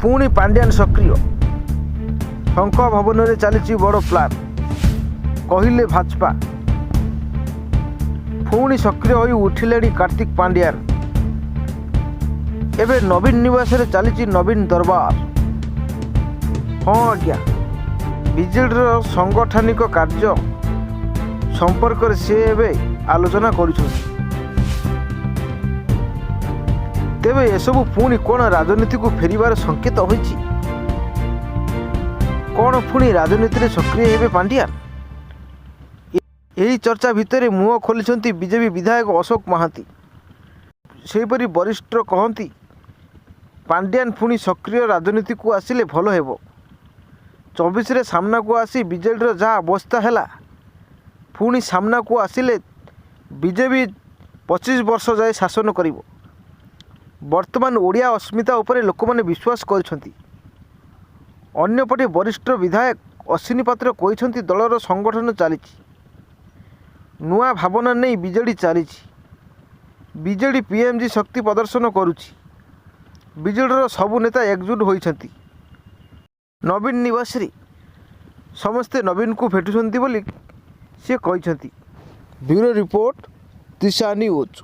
पुणी पांड्यान सक्रिय शंख भवन में चली बड़ प्लान कहले भाजपा पुणी सक्रिय हो उठिले कार्तिक पांड्यान एवं नवीन निवास चली नवीन दरबार। हाँ आज्ञा विजेडर सांगठनिक कार्य संपर्क से आलोचना कर तेबे एसबू पुणी कौन राजनीति को फेरिबार संकेत होइछि? कौन पुणी राजनीति में सक्रिय हेबे पांड्यान? यही चर्चा भितर मुह खोली बीजेपी विधायक अशोक महांती। सेहीपरि वरिष्ठ कहती पांड्यान पुणी सक्रिय राजनीति को आसिले भल हेबो। 24 रे सामना को आसी बीजेडी जहाँ अवस्था है पुणी सामना को आसिले बीजेपी 25 वर्ष जाए शासन करिवो। वर्तमान ओडिया अस्मिता उपरे लोक माने विश्वास करछंती। अन्यपटे वरिष्ठ विधायक अश्विनी पात्र कहते दलर संगठन चली नुआ भावना नहीं बीजेडी चली बीजेडी पीएमजी शक्ति प्रदर्शन करुछि। बीजेडीर सबु नेता एकजुट होइछंती। नवीन निवास रे समस्ते नवीन को भेटुछंती बोली से कहते। ब्यूरो रिपोर्ट दिशा न्यूज।